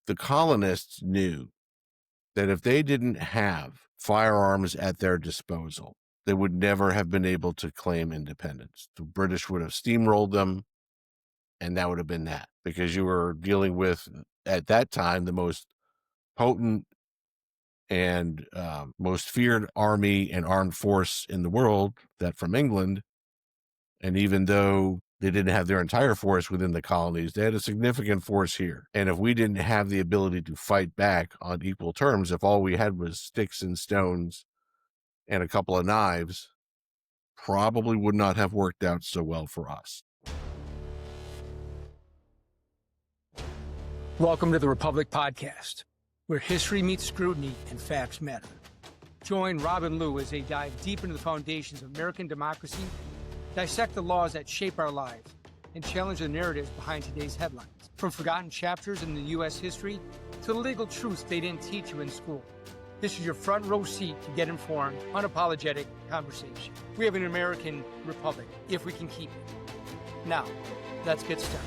the colonists knew that if they didn't have firearms at their disposal, they would never have been able to claim independence. The British would have steamrolled them, and that would have been that, because you were dealing with, at that time, the most potent and most feared army and armed force in the world, that from England. And even though they didn't have their entire force within the colonies, they had a significant force here. And if we didn't have the ability to fight back on equal terms, if all we had was sticks and stones and a couple of knives, probably would not have worked out so well for us. Welcome to the Republic Podcast, where history meets scrutiny and facts matter. Join Rob and Lou as they dive deep into the foundations of American democracy, dissect the laws that shape our lives, and challenge the narratives behind today's headlines. From forgotten chapters in the U.S. history to the legal truths they didn't teach you in school. This is your front row seat to get informed, unapologetic conversation. We have an American republic, if we can keep it. Now, let's get started.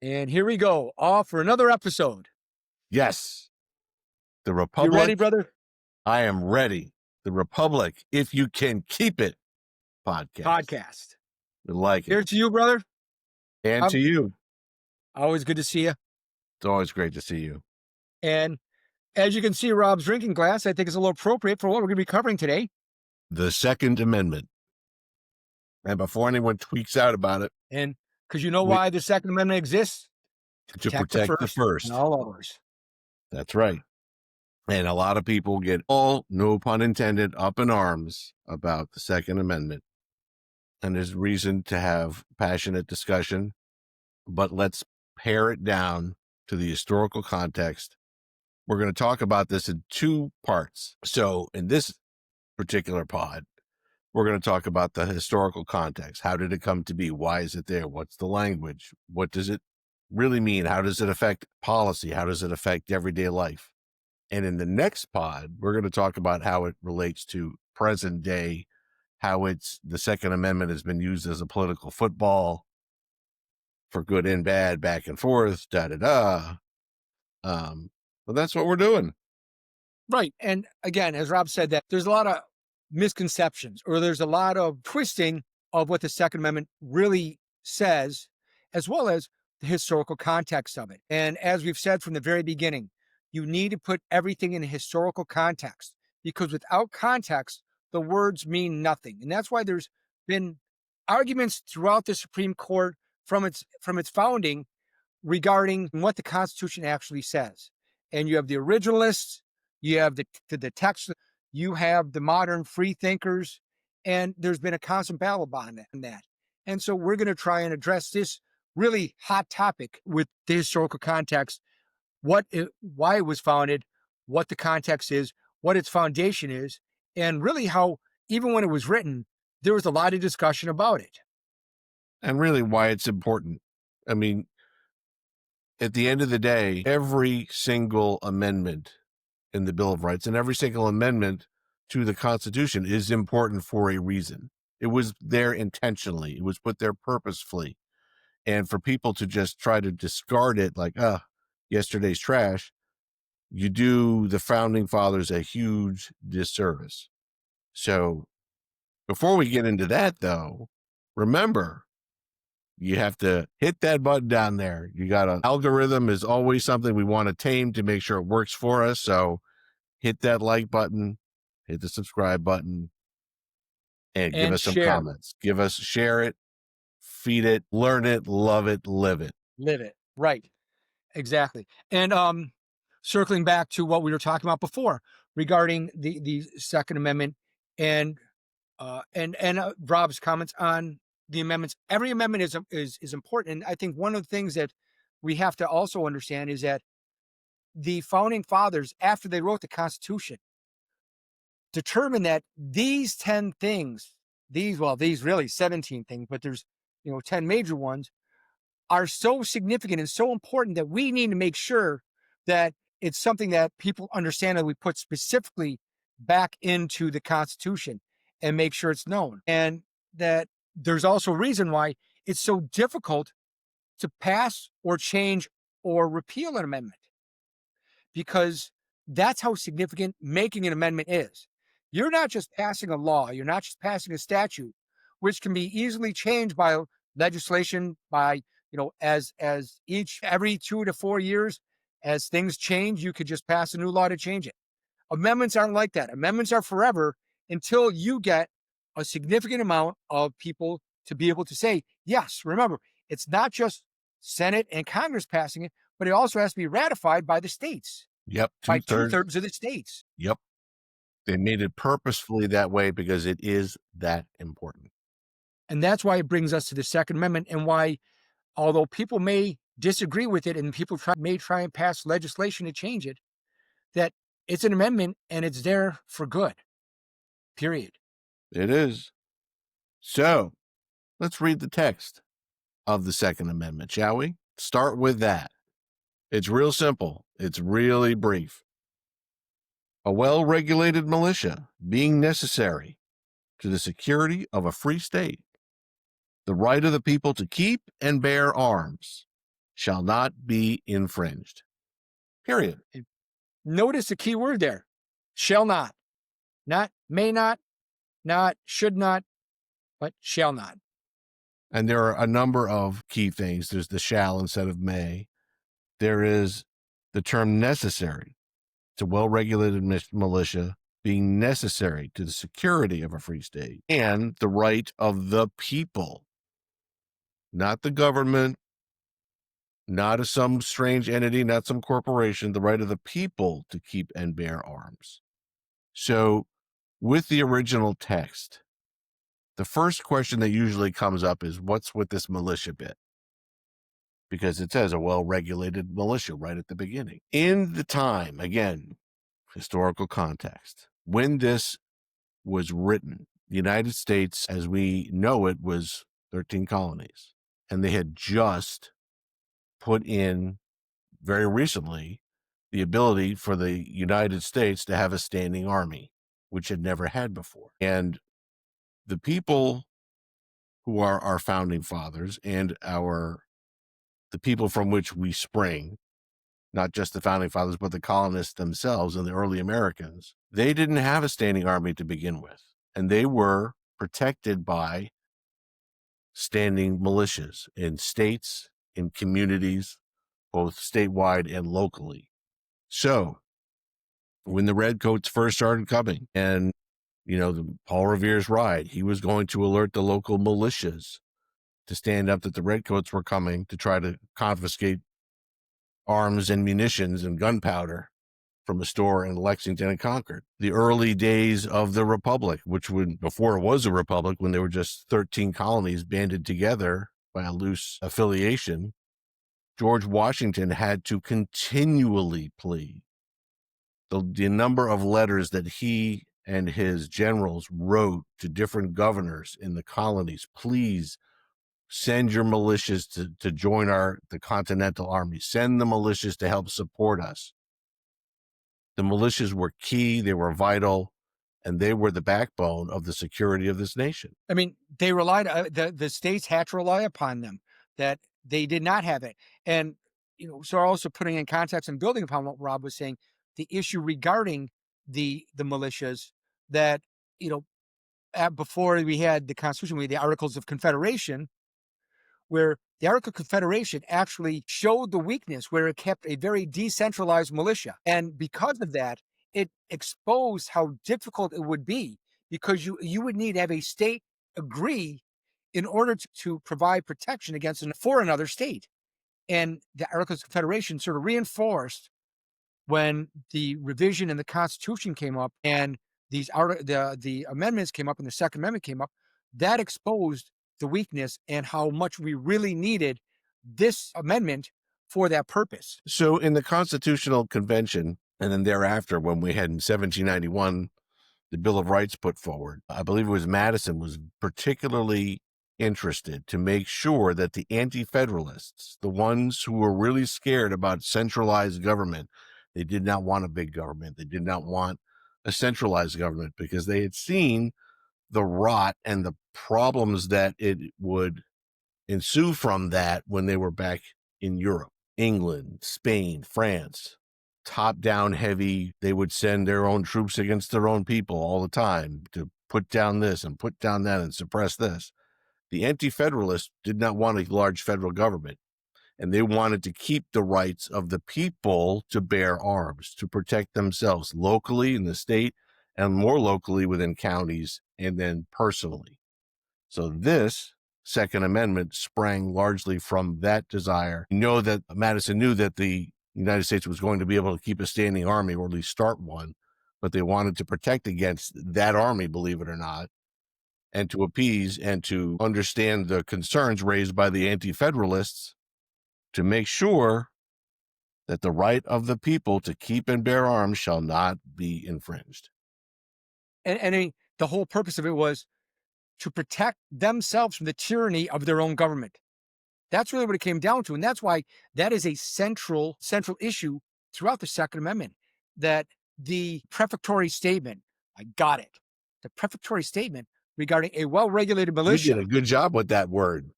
And here we go, off for another episode. Yes. The Republic. You ready, brother? I am ready. The Republic, if you can keep it, podcast. We like it. Here's to you, brother. And to you. Always good to see you. It's always great to see you. And as you can see, Rob's drinking glass, I think is a little appropriate for what we're going to be covering today. The Second Amendment. And before anyone tweaks out about it. And because you know why the Second Amendment exists? To protect the first. And all others. That's right. And a lot of people get all, no pun intended, up in arms about the Second Amendment. And there's reason to have passionate discussion, but let's pare it down to the historical context. We're going to talk about this in two parts. So in this particular pod, we're going to talk about the historical context. How did it come to be? Why is it there? What's the language? What does it really mean? How does it affect policy? How does it affect everyday life? And in the next pod, we're going to talk about how it relates to present day, how the Second Amendment has been used as a political football for good and bad, back and forth, But that's what we're doing. Right. And again, as Rob said, that there's a lot of misconceptions, or there's a lot of twisting of what the Second Amendment really says, as well as the historical context of it. And as we've said from the very beginning, you need to put everything in a historical context, because without context, the words mean nothing. And that's why there's been arguments throughout the Supreme Court from its founding regarding what the Constitution actually says. And you have the originalists, you have the text, you have the modern free thinkers, and there's been a constant battle on that. And so we're going to try and address this really hot topic with the historical context, why it was founded, what the context is, what its foundation is, and really how, even when it was written, there was a lot of discussion about it. And really why it's important. I mean, at the end of the day, every single amendment in the Bill of Rights and every single amendment to the Constitution is important for a reason. It was there intentionally. It was put there purposefully. And for people to just try to discard it like, yesterday's trash, you do the founding fathers a huge disservice. So before we get into that, though, remember, you have to hit that button down there. You got an algorithm is always something we want to tame to make sure it works for us. So hit that like button, hit the subscribe button, and give us some comments. Share it, feed it, learn it, love it, live it. Live it. Right. Exactly. And circling back to what we were talking about before regarding the Second Amendment and Rob's comments on the amendments. Every amendment is important. And I think one of the things that we have to also understand is that the founding fathers, after they wrote the Constitution, determined that these 10 things, these really 17 things, but there's 10 major ones, are so significant and so important that we need to make sure that it's something that people understand, that we put specifically back into the Constitution and make sure it's known. And that there's also a reason why it's so difficult to pass or change or repeal an amendment, because that's how significant making an amendment is. You're not just passing a law, you're not just passing a statute, which can be easily changed by legislation, by, as each every 2 to 4 years, as things change, you could just pass a new law to change it. Amendments aren't like that. Amendments are forever until you get a significant amount of people to be able to say, yes, remember, it's not just Senate and Congress passing it, but it also has to be ratified by the states, Yep, by 2/3. two-thirds of the states. Yep. They made it purposefully that way because it is that important. And that's why it brings us to the Second Amendment, and why, although people may disagree with it and people may try and pass legislation to change it, that it's an amendment and it's there for good, period. It is. So let's read the text of the Second Amendment, shall we? Start with that. It's real simple. It's really brief. A well-regulated militia being necessary to the security of a free state, the right of the people to keep and bear arms shall not be infringed. Period. Notice the key word there, shall not. Not may not should not, but shall not. And there are a number of key things. There's the shall instead of may. There is the term necessary. It's a well-regulated militia being necessary to the security of a free state, and the right of the people, not the government, not some strange entity, not some corporation, the right of the people to keep and bear arms. So with the original text, the first question that usually comes up is, what's with this militia bit? Because it says a well-regulated militia right at the beginning. In the time, again, historical context, when this was written, the United States, as we know it, was 13 colonies. And they had just put in, very recently, the ability for the United States to have a standing army, which had never had before. And the people who are our founding fathers and the people from which we spring, not just the founding fathers, but the colonists themselves and the early Americans, they didn't have a standing army to begin with. And they were protected by standing militias in states, in communities, both statewide and locally. So when the Redcoats first started coming, and Paul Revere's ride, he was going to alert the local militias to stand up that the Redcoats were coming to try to confiscate arms and munitions and gunpowder from a store in Lexington and Concord. The early days of the Republic, before it was a republic, when there were just 13 colonies banded together by a loose affiliation, George Washington had to continually plead. The number of letters that he and his generals wrote to different governors in the colonies, please send your militias to join the Continental Army. Send the militias to help support us. The militias were key, they were vital, and they were the backbone of the security of this nation. I mean, they relied, the states had to rely upon them, that they did not have it. And, so also putting in context and building upon what Rob was saying, the issue regarding the militias, that, before we had the Constitution, we had the Articles of Confederation, where the Article of Confederation actually showed the weakness, where it kept a very decentralized militia. And because of that, it exposed how difficult it would be, because you would need to have a state agree in order to provide protection for another state. And the Articles of Confederation sort of reinforced, when the revision in the Constitution came up and the amendments came up and the Second Amendment came up, that exposed the weakness and how much we really needed this amendment for that purpose. So in the Constitutional Convention, and then thereafter, when we had in 1791 the Bill of Rights put forward, I believe it was Madison was particularly interested to make sure that the anti-federalists, the ones who were really scared about centralized government, they did not want a big government. They did not want a centralized government, because they had seen the rot and the problems that it would ensue from that when they were back in Europe, England, Spain, France, top down heavy. They would send their own troops against their own people all the time to put down this and put down that and suppress this. The anti-federalists did not want a large federal government, and they wanted to keep the rights of the people to bear arms, to protect themselves locally in the state and more locally within counties and then personally. So this Second Amendment sprang largely from that desire. You know that Madison knew that the United States was going to be able to keep a standing army, or at least start one, but they wanted to protect against that army, believe it or not, and to appease and to understand the concerns raised by the anti-federalists to make sure that the right of the people to keep and bear arms shall not be infringed. And the whole purpose of it was to protect themselves from the tyranny of their own government. That's really what it came down to. And that's why that is a central issue throughout the Second Amendment, that the prefatory statement, I got it, the prefatory statement regarding a well-regulated You militia. did a good job with that word.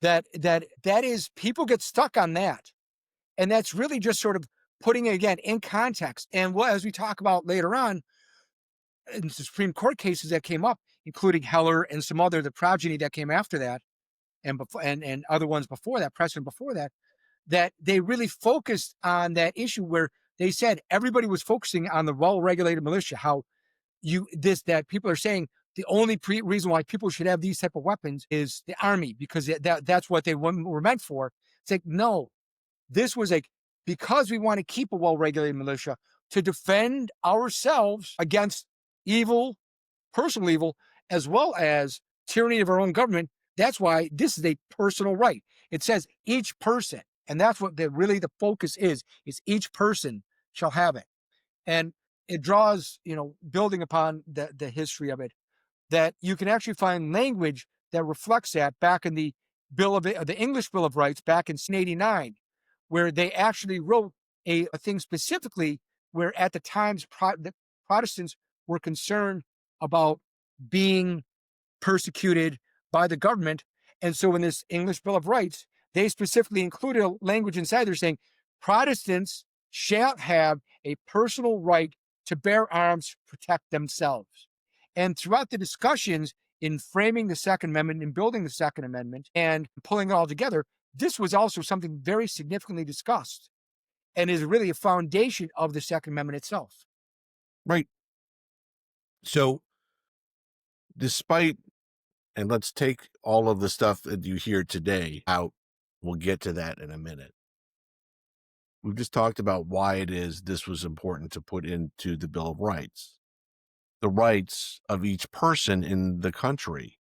That is, people get stuck on that. And that's really just sort of putting it again in context. And as we talk about later on, in the Supreme Court cases that came up, including Heller and some other, the progeny that came after that, and before, and other ones before that, precedent before that, that they really focused on that issue where they said everybody was focusing on the well-regulated militia, how that people are saying the only reason why people should have these type of weapons is the army, because that's what they were meant for. It's like, no, this was like, because we want to keep a well-regulated militia to defend ourselves against evil, personal evil, as well as tyranny of our own government. That's why this is a personal right. It says each person, and that's what really the focus is each person shall have it. And it draws, building upon the history of it, that you can actually find language that reflects that back in the the English Bill of Rights back in 1889, where they actually wrote a thing specifically where at the times the Protestants were concerned about being persecuted by the government. And so in this English Bill of Rights, they specifically included a language inside there saying Protestants shall have a personal right to bear arms to protect themselves. And throughout the discussions in framing the Second Amendment and building the Second Amendment and pulling it all together, this was also something very significantly discussed and is really a foundation of the Second Amendment itself. Right. So despite, and let's take all of the stuff that you hear today out. We'll get to that in a minute. We've just talked about why it is this was important to put into the Bill of Rights, the rights of each person in the country.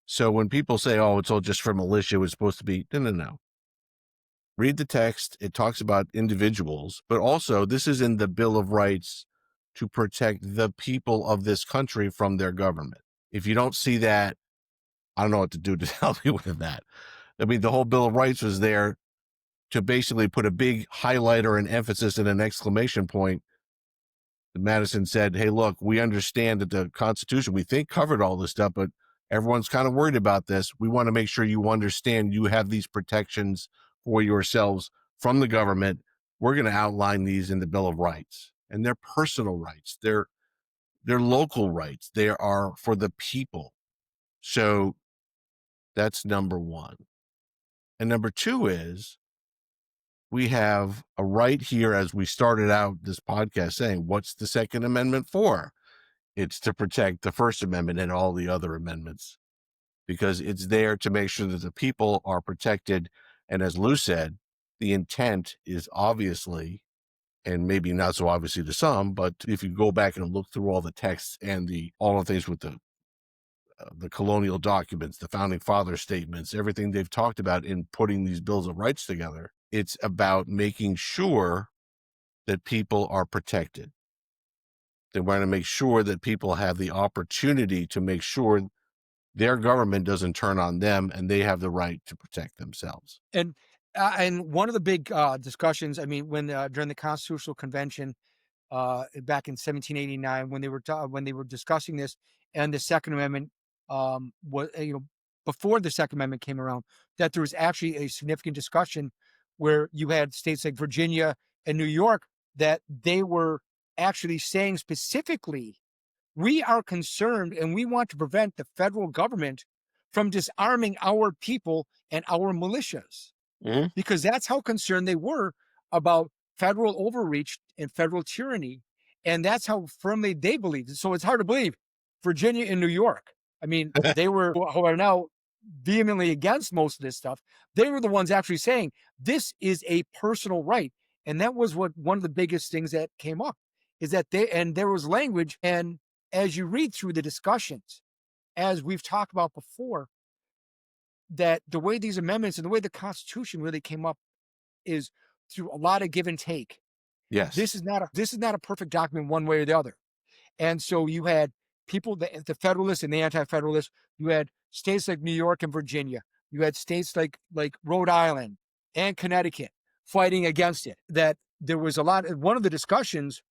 So when people say, oh, it's all just for militia, it was supposed to be, no. Read the text. It talks about individuals, but also this is in the Bill of Rights to protect the people of this country from their government. If you don't see that, I don't know what to do to help you with that. I mean, the whole Bill of Rights was there to basically put a big highlighter and emphasis and an exclamation point. Madison said, hey, look, we understand that the Constitution, we think, covered all this stuff, but everyone's kind of worried about this. We want to make sure you understand you have these protections for yourselves from the government. We're going to outline these in the Bill of Rights, and they're personal rights. They're local rights. They are for the people. So that's number one. And number two is we have a right here, as we started out this podcast saying, what's the Second Amendment for? It's to protect the First Amendment and all the other amendments, because it's there to make sure that the people are protected. And as Lou said, the intent is obviously, and maybe not so obviously to some, but if you go back and look through all the texts and all the things with the colonial documents, the founding father statements, everything they've talked about in putting these bills of rights together, it's about making sure that people are protected. They want to make sure that people have the opportunity to make sure their government doesn't turn on them and they have the right to protect themselves. And one of the big discussions, I mean, when during the Constitutional Convention back in 1789, when they were discussing this and the Second Amendment was before the Second Amendment came around, that there was actually a significant discussion where you had states like Virginia and New York that they were actually saying specifically, we are concerned and we want to prevent the federal government from disarming our people and our militias, Mhm. because that's how concerned they were about federal overreach and federal tyranny. And that's how firmly they believed. So it's hard to believe Virginia and New York. I mean, they were, who are now vehemently against most of this stuff. They were the ones actually saying this is a personal right. And that was what one of the biggest things that came up is that and there was language. And as you read through the discussions, as we've talked about before, that the way these amendments and the way the Constitution really came up is through a lot of give and take. Yes. This is not a perfect document one way or the other. And so you had people, the Federalists and the Anti-Federalists. You had states like New York and Virginia. You had states like Rhode Island and Connecticut fighting against it. That there was a lot. One of the discussions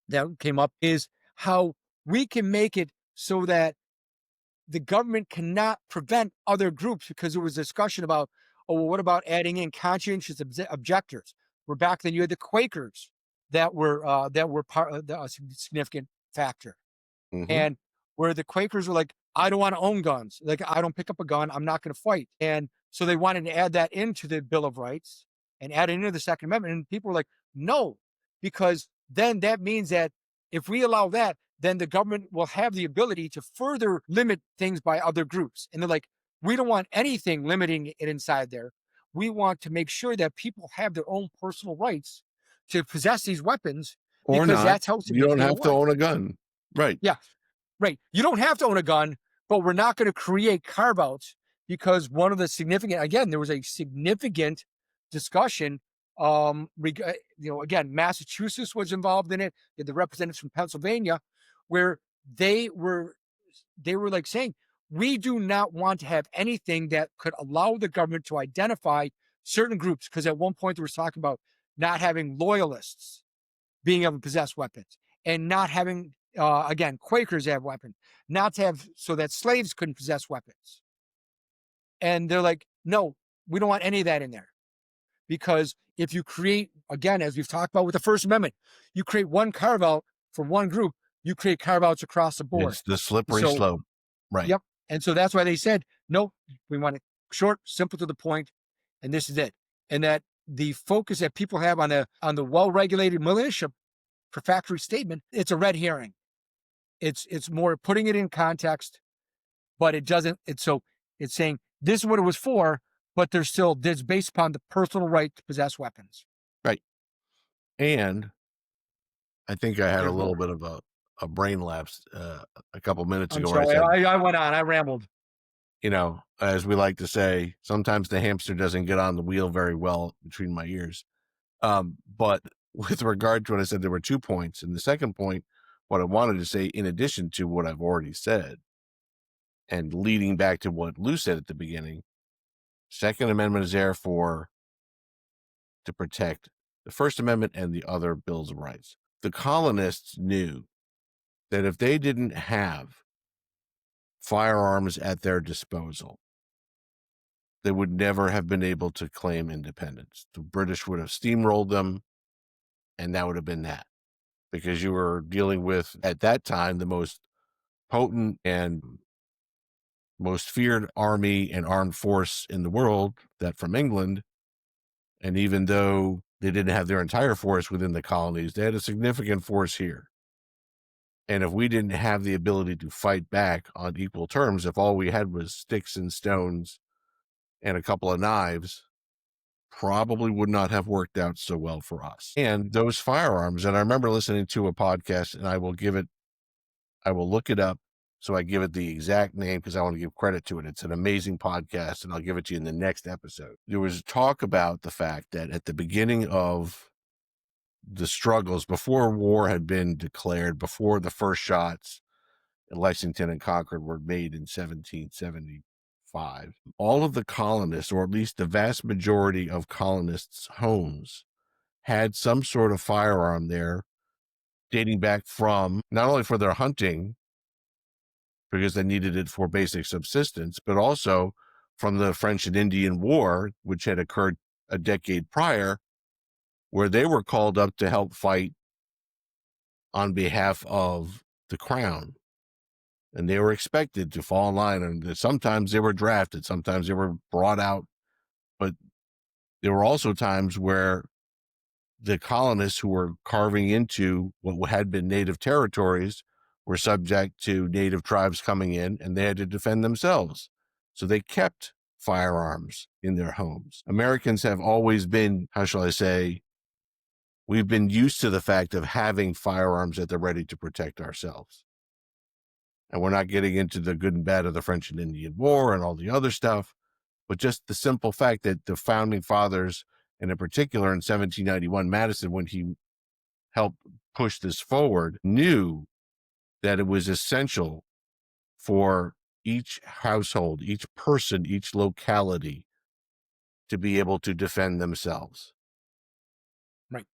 that came up is how we can make it so that the government cannot prevent other groups, because there was discussion about, oh, well, what about adding in conscientious objectors? Where back then you had the Quakers that were part of a significant factor, Hmm. and where the Quakers were like, I don't want to own guns. Like, I don't pick up a gun. I'm not going to fight. And so they wanted to add that into the Bill of Rights and add it into the Second Amendment. And people were like, no, because then that means that if we allow that, then the government will have the ability to further limit things by other groups. And they're like, we don't want anything limiting it inside there. We want to make sure that people have their own personal rights to possess these weapons, Or because not. that's how You don't significant it have to was. own a gun. Right. Yeah, right. You don't have to own a gun, but we're not going to create carve outs, because one of the significant, again, there was a significant discussion. Again, Massachusetts was involved in it. The representatives from Pennsylvania, where they were like saying, we do not want to have anything that could allow the government to identify certain groups. Because at one point, they were talking about not having loyalists being able to possess weapons, and not having, again, Quakers have weapons, not to have, so that slaves couldn't possess weapons. And they're like, no, we don't want any of that in there. Because if you create, again, as we've talked about with the First Amendment, you create one carve out for one group, you create carve outs across the board. It's the slippery So, slope. Right. yep. And so that's why they said, no, we want it short, simple, to the point, and this is it. And that the focus that people have on the well-regulated militia prefatory statement, it's a red herring. It's more putting it in context, but it doesn't. It's saying this is what it was for, but there's still this based upon the personal right to possess weapons. Right. And I think I had a There's little more. bit of a brain lapse a couple minutes I'm ago where I sorry, said, I went on. I rambled. as we like to say, sometimes the hamster doesn't get on the wheel very well between my ears. But with regard to what I said, there were 2 points. And the second point, what I wanted to say, in addition to what I've already said, and leading back to what Lou said at the beginning, Second Amendment is there to protect the First Amendment and the other Bills of Rights. The colonists knew that if they didn't have firearms at their disposal, they would never have been able to claim independence. The British would have steamrolled them, and that would have been that. Because you were dealing with, at that time, the most potent and most feared army and armed force in the world, that from England. And even though they didn't have their entire force within the colonies, they had a significant force here. And if we didn't have the ability to fight back on equal terms, if all we had was sticks and stones and a couple of knives, probably would not have worked out so well for us. And those firearms, and I remember listening to a podcast, and I will look it up. So I give it the exact name because I want to give credit to it. It's an amazing podcast, and I'll give it to you in the next episode. There was talk about the fact that at the beginning of the struggles, before war had been declared, before the first shots at Lexington and Concord were made in 1775, all of the colonists, or at least the vast majority of colonists' homes, had some sort of firearm there, dating back from not only for their hunting, because they needed it for basic subsistence, but also from the French and Indian War, which had occurred a decade prior, where they were called up to help fight on behalf of the crown. And they were expected to fall in line. And sometimes they were drafted, sometimes they were brought out. But there were also times where the colonists who were carving into what had been native territories were subject to native tribes coming in, and they had to defend themselves. So they kept firearms in their homes. Americans have always been, how shall I say, we've been used to the fact of having firearms at the ready to protect ourselves. And we're not getting into the good and bad of the French and Indian War and all the other stuff, but just the simple fact that the founding fathers, and in particular in 1791, Madison, when he helped push this forward, knew that it was essential for each household, each person, each locality to be able to defend themselves. Right.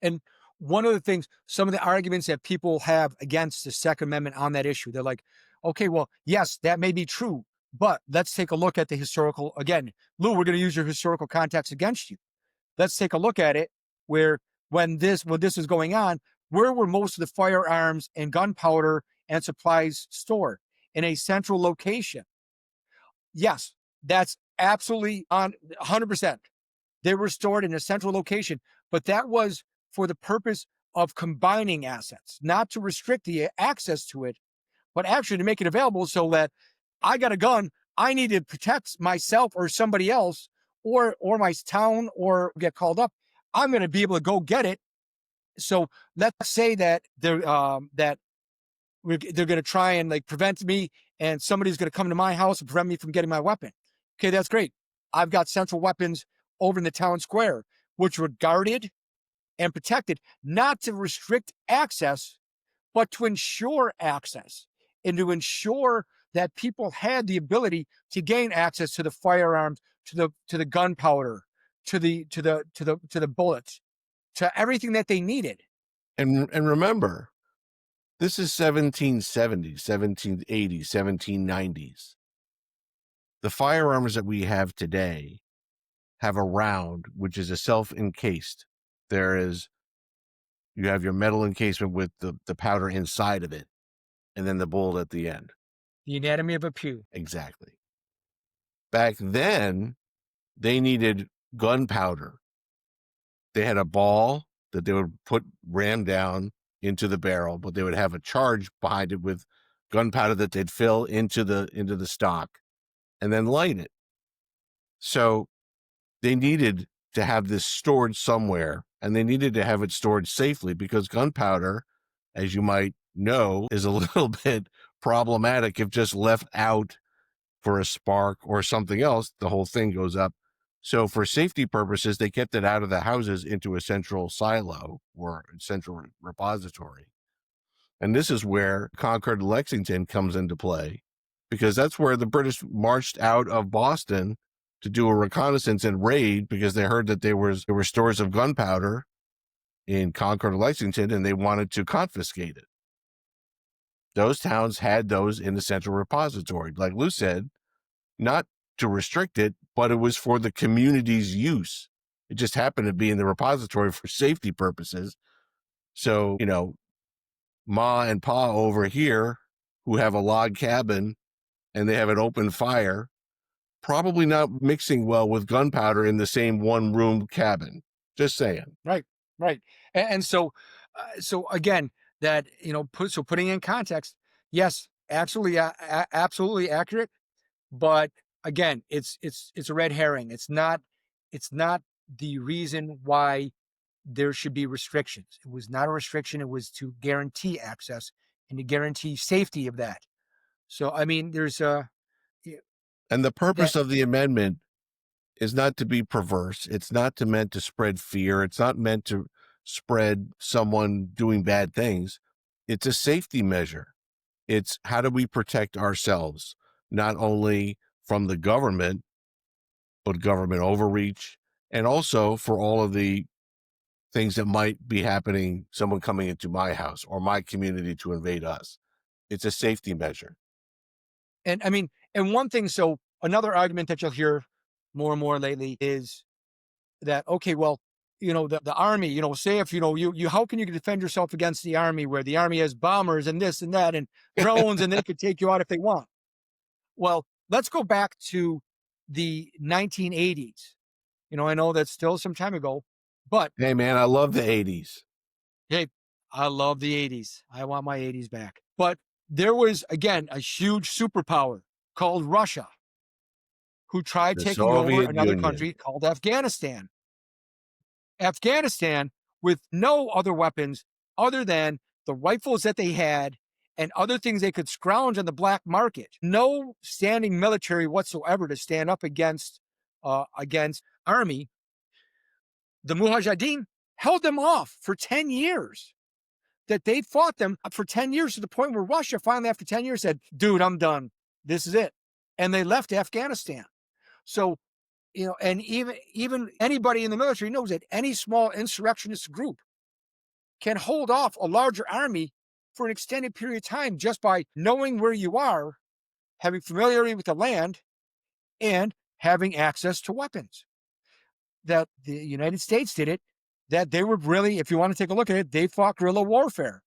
And one of the things, some of the arguments that people have against the Second Amendment on that issue, they're like, okay, well, yes, that may be true, but let's take a look at the historical. Again, Lou, we're going to use your historical context against you. Let's take a look at it where when this was going on, where were most of the firearms and gunpowder and supplies stored? In a central location. Yes, that's absolutely on 100%. They were stored in a central location, but that was for the purpose of combining assets, not to restrict the access to it, but actually to make it available so that I got a gun, I need to protect myself or somebody else or my town or get called up. I'm going to be able to go get it. So let's say that they're going to try and like prevent me, and somebody's going to come to my house and prevent me from getting my weapon. Okay, that's great. I've got central weapons over in the town square, which were guarded and protected, not to restrict access, but to ensure access and to ensure that people had the ability to gain access to the firearms, to the gunpowder, to the bullets, to everything that they needed. And remember, this is 1770s, 1780s, 1790s. The firearms that we have today have a round, which is a self-encased. You have your metal encasement with the powder inside of it, and then the bullet at the end. The anatomy of a pew. Exactly. Back then, they needed gunpowder. They had a ball that they would ram down into the barrel, but they would have a charge behind it with gunpowder that they'd fill into the stock and then light it. So they needed to have this stored somewhere, and they needed to have it stored safely because gunpowder, as you might know, is a little bit problematic if just left out for a spark or something else. The whole thing goes up. So for safety purposes, they kept it out of the houses into a central silo or central repository. And this is where Concord and Lexington comes into play, because that's where the British marched out of Boston to do a reconnaissance and raid, because they heard that there were stores of gunpowder in Concord and Lexington, and they wanted to confiscate it. Those towns had those in the central repository. Like Lou said, not to restrict it, but it was for the community's use. It just happened to be in the repository for safety purposes. So, Ma and Pa over here, who have a log cabin and they have an open fire, probably not mixing well with gunpowder in the same one-room cabin. Just saying. Right. And so again, that, putting in context, yes, absolutely, absolutely accurate. But again, it's a red herring. It's not the reason why there should be restrictions. It was not a restriction. It was to guarantee access and to guarantee safety of that. So, I mean, there's And the purpose that, of the amendment is not to be perverse. It's not meant to spread fear. It's not meant to spread someone doing bad things. It's a safety measure. It's how do we protect ourselves, not only from the government, but government overreach, and also for all of the things that might be happening, someone coming into my house or my community to invade us. It's a safety measure. And I mean, and one thing, so another argument that you'll hear more and more lately is that, okay, well, the army, say if, how can you defend yourself against the army where the army has bombers and this and that and drones and they could take you out if they want? Well, let's go back to the 1980s. I know that's still some time ago, but Hey, man, I love the 80s. hey, I love the 80s. I want my 80s back. But there was, again, a huge superpower called Russia who tried The taking over Soviet another Union. country called Afghanistan. Afghanistan, with no other weapons other than the rifles that they had and other things they could scrounge on the black market. No standing military whatsoever to stand up against army. The Mujahideen held them off for 10 years. That they fought them for 10 years to the point where Russia finally, after 10 years, said, dude, I'm done. This is it. And they left Afghanistan. So, and even anybody in the military knows that any small insurrectionist group can hold off a larger army for an extended period of time just by knowing where you are, having familiarity with the land, and having access to weapons. That the United States did it, that they were really, if you want to take a look at it, they fought guerrilla warfare.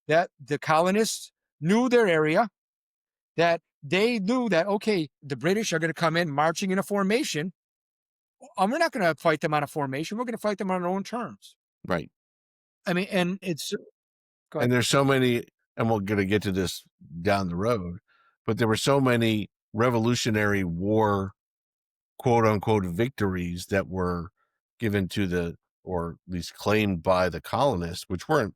That the colonists knew their area, that they knew that, okay, the British are going to come in marching in a formation. We're not going to fight them on a formation. We're going to fight them on our own terms. Right. I mean, and it's, go And ahead. there's so many, and we're going to get to this down the road, but there were so many Revolutionary War, quote unquote, victories that were given to or at least claimed by the colonists, which weren't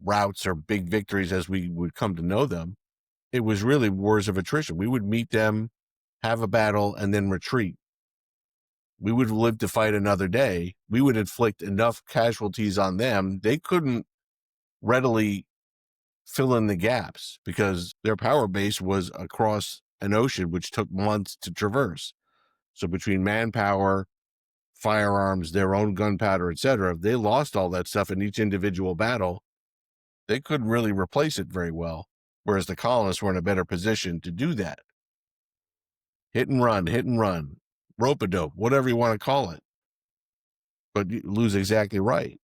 routs or big victories as we would come to know them. It was really wars of attrition. We would meet them, have a battle, and then retreat. We would live to fight another day. We would inflict enough casualties on them. They couldn't readily fill in the gaps because their power base was across an ocean, which took months to traverse. So between manpower, firearms, their own gunpowder, etc., if they lost all that stuff in each individual battle, they couldn't really replace it very well. Whereas the colonists were in a better position to do that. Hit and run, rope-a-dope, whatever you want to call it. But Lou's exactly right.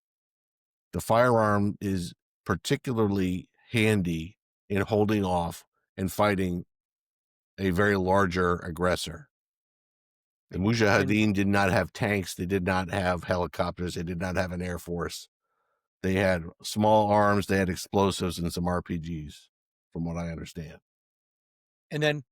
The firearm is particularly handy in holding off and fighting a very larger aggressor. The And Mujahideen did not have tanks. They did not have helicopters. They did not have an air force. They had small arms. They had explosives and some RPGs, from what I understand. and then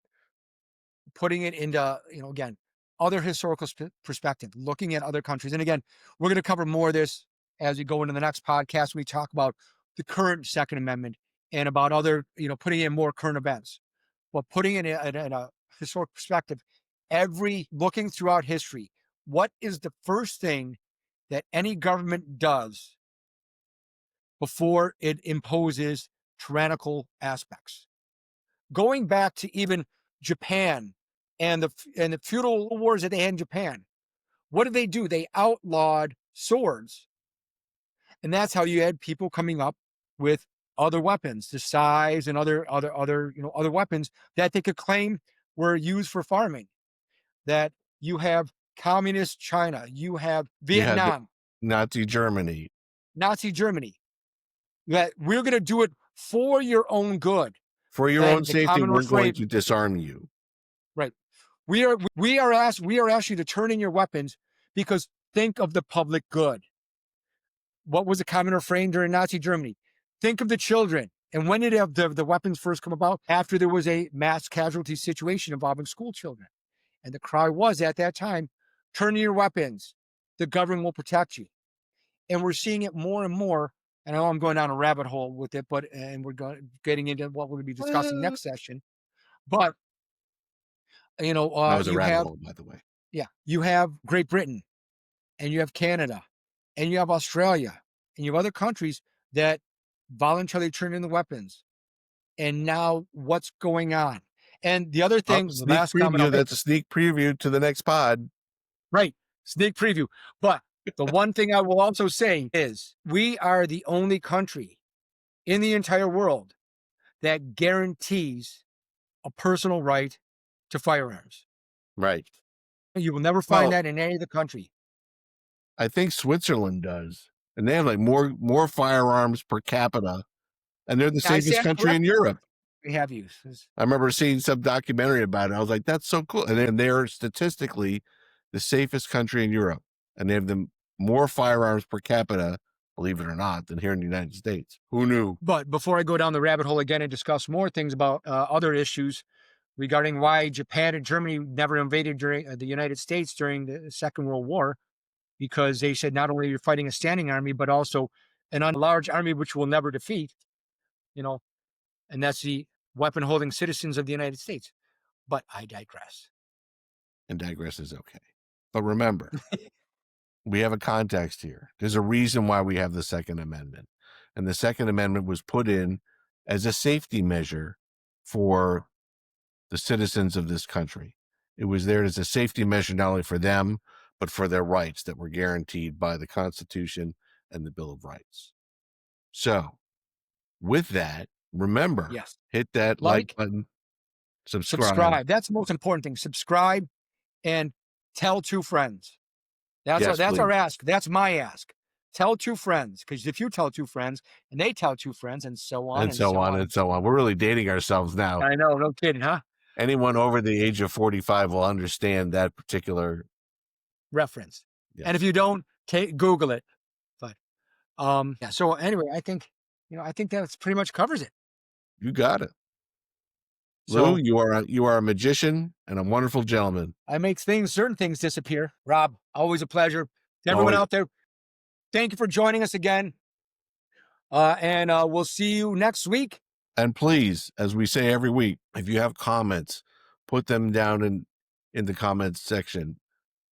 putting it into, again, other historical perspective, looking at other countries. And again, we're going to cover more of this as we go into the next podcast. We talk about the current Second Amendment and about other, putting in more current events, but putting it in a historical perspective, looking throughout history, what is the first thing that any government does before it imposes tyrannical aspects? Going back to even Japan and the feudal wars that they had in Japan, what did they do? They outlawed swords, and that's how you had people coming up with other weapons, the sais and other weapons that they could claim were used for farming. That you have communist China, you have You had the Vietnam, Nazi Germany. Nazi Germany. That we're going to do it for your own good. For your own And the safety, common we're going refrain, to disarm you. right? We are asking you to turn in your weapons because think of the public good. What was the common refrain during Nazi Germany? Think of the children. And when did the weapons first come about? After there was a mass casualty situation involving school children. And the cry was at that time, turn in your weapons. The government will protect you. And we're seeing it more and more. And I know I'm going down a rabbit hole with it, and we're getting into what we'll be discussing next session. But That was a you rabbit have, hole, by the way. yeah, you have Great Britain, and you have Canada, and you have Australia, and you have other countries that voluntarily turn in the weapons. And now what's going on? And the other thing, the Sneak last comment I'll preview. make, That's a sneak preview to the next pod. right, sneak preview. But the one thing I will also say is we are the only country in the entire world that guarantees a personal right to firearms. Right. You will never find Well, that in any other country. I think Switzerland does, and they have like more firearms per capita, and they're the I safest stand country in corrected. Europe. We have used. I remember seeing some documentary about it. I was like, that's so cool. And they're statistically the safest country in Europe. And they have more firearms per capita, believe it or not, than here in the United States. Who knew? But before I go down the rabbit hole again and discuss more things about other issues regarding why Japan and Germany never invaded during the United States during the Second World War, because they said not only you're fighting a standing army, but also a large army which we'll never defeat, and that's the weapon holding citizens of the United States. But I digress. And digress is okay. But remember, we have a context here. There's a reason why we have the Second Amendment. And the Second Amendment was put in as a safety measure for the citizens of this country. It was there as a safety measure, not only for them, but for their rights that were guaranteed by the Constitution and the Bill of Rights. So with that, remember, Yes. hit that like button, subscribe. That's the most important thing. Subscribe and tell 2 friends. That's Yes, our please. ask. That's my ask. Tell 2 friends, because if you tell 2 friends and they tell 2 friends and so on And so on and so on. We're really dating ourselves now. I know, no kidding, huh? Anyone over the age of 45 will understand that particular Reference. yes. And if you don't, Google it. But yeah. So anyway, I think that pretty much covers it. You got it. So Lou, you are a magician and a wonderful gentleman. I make certain things disappear. Rob, always a pleasure. To everyone Always. out there, thank you for joining us again. And we'll see you next week. And please, as we say every week, if you have comments, put them down in the comments section.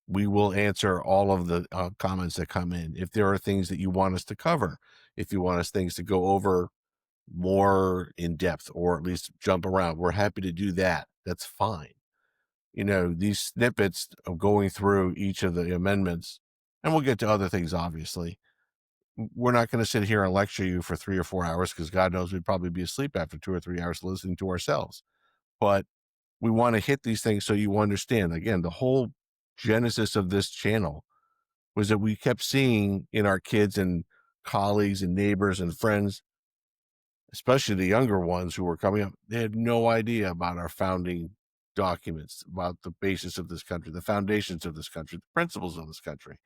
We will answer all of the comments that come in. If there are things that you want us to cover, if you want us things to go over more in depth or at least jump around, we're happy to do that. That's fine. These snippets of going through each of the amendments, and we'll get to other things, obviously. We're not going to sit here and lecture you for 3 or 4 hours, because God knows we'd probably be asleep after 2 or 3 hours listening to ourselves. But we want to hit these things so you understand. Again, the whole genesis of this channel was that we kept seeing in our kids and colleagues and neighbors and friends, especially the younger ones who were coming up, they had no idea about our founding documents, about the basis of this country, the foundations of this country, the principles of this country.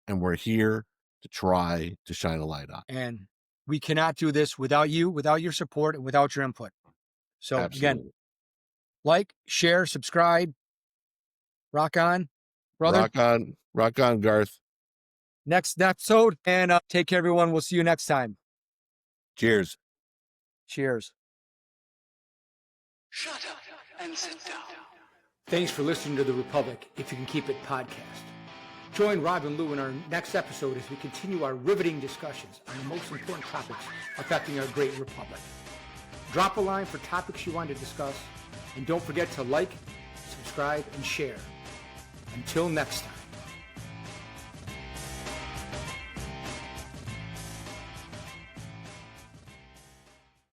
And we're here to try to shine a light on. And we cannot do this without you, without your support, and without your input. So Absolutely. Again, like, share, subscribe. Rock on, brother. Rock on, Garth. Next episode, and take care, everyone. We'll see you next time. Cheers. Cheers. Shut up and sit down. Thanks for listening to The Republic, If You Can Keep It podcast. Join Rob and Lou in our next episode as we continue our riveting discussions on the most important topics affecting our great republic. Drop a line for topics you want to discuss, and don't forget to like, subscribe, and share. Until next time.